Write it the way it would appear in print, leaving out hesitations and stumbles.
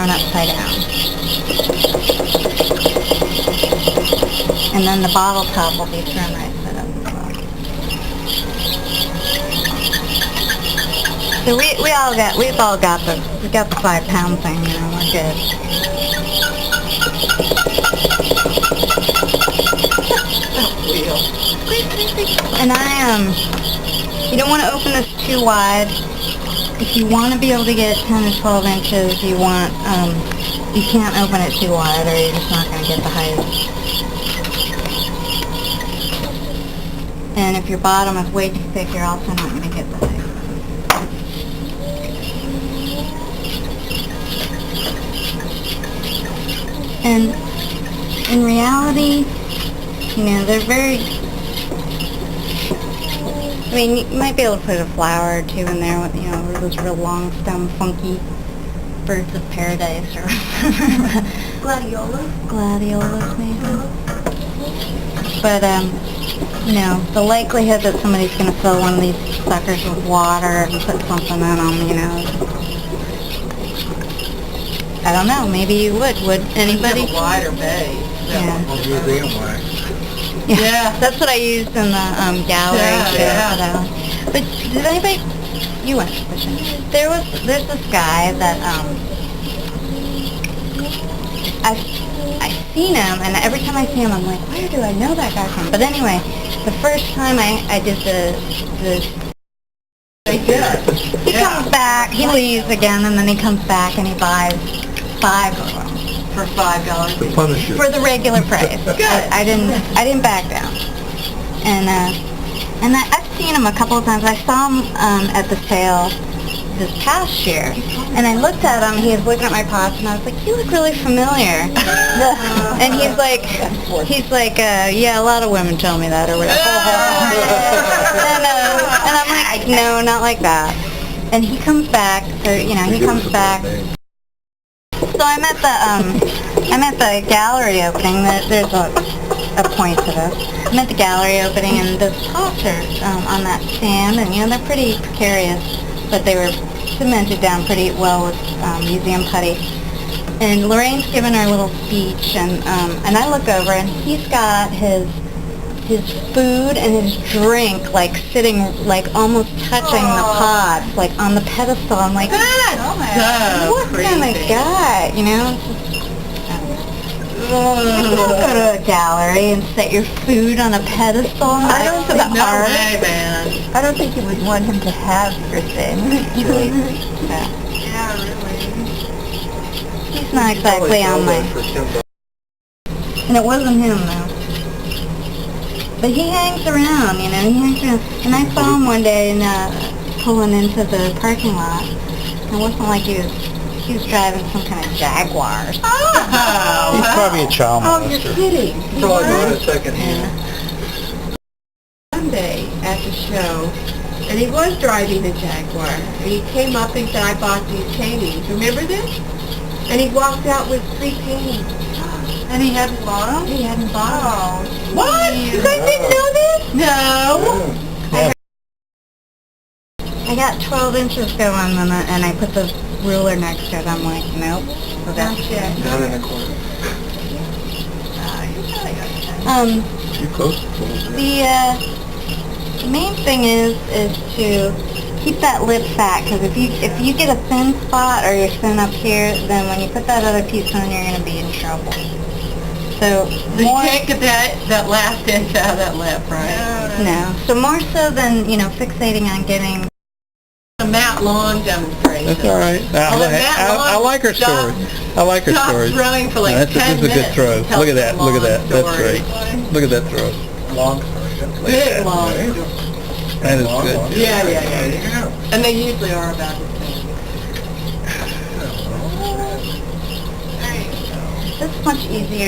thrown upside down. And then the bottle top will be thrown right side up as well. So we've all got the 5-pound thing, you know, we're good. And you don't want to open this too wide. If you want to be able to get 10 or 12 inches, you can't open it too wide or you're just not going to get the height. And if your bottom is way too thick, you're also not going to get the height. And in reality, you know, they're very, I mean, you might be able to put a flower or two in there with, you know, those real long stem, funky birds of paradise or Gladiolas? Gladiolas, maybe. But, you know, the likelihood that somebody's going to fill one of these suckers with water and put something in them, you know, I don't know, maybe you would anybody? Have a wider base. Yeah. Museum wax. Yeah, that's what I used in the gallery. Yeah. But did anybody? You went fishing. There's this guy that I've seen him, and every time I see him, I'm like, where do I know that guy from? But anyway, the first time I did the he comes back, he leaves again, and then he comes back and he buys 5 of them. For $5. To punish you. For the regular price. Good. I didn't back down. And I've seen him a couple of times. I saw him at the sale this past year, and I looked at him. He was looking at my pots, and I was like, "You look really familiar." And he's like, "Yeah, a lot of women tell me that, or whatever." And I'm like, "No, not like that." And he comes back. So you know, he comes back. So I'm at the gallery opening. There's a point to this. I'm at the gallery opening, and the pots are on that stand, and you know they're pretty precarious, but they were cemented down pretty well with museum putty. And Lorraine's given her little speech, and I look over, and he's got his food and his drink like sitting like almost touching the pots, like on the pedestal. I'm like, what kind of guy, you know? You don't go to a gallery and set your food on a pedestal. I don't think no art. way, man. I don't think you would want him to have your thing. Yeah, really. He's not exactly on my. And it wasn't him though. But he hangs around, you know, And I saw him one day pulling into the parking lot. It wasn't like he was driving some kind of Jaguar. He's probably a child molester. Oh, you're kidding. Probably not a second hand. Sunday at the show, and he was driving a Jaguar, and he came up and said, I bought these paintings. Remember this? And he walked out with 3 paintings. And he hadn't bought them? He hadn't bought them. Oh, What? You guys didn't know this? No. Yeah. I got 12 inches going, and I put the ruler next to it. I'm like, nope. So that's it. Down in the corner. Too close. The main thing is to keep that lid fat, because if you get a thin spot or you're thin up here, then when you put that other piece on, you're going to be in trouble. So You can't get that last inch out of that lip, right? No. So more so than, you know, fixating on getting A Matt Long demonstration. That's all right. I like her story. I like her story. Stopped throwing for like No, this 10 is a good minutes. throw. Tells Look at that. a Look at long that. That's story. great. Look at that throw. Long story. Big long story. That is good. Yeah. And they usually are about the same. It's much easier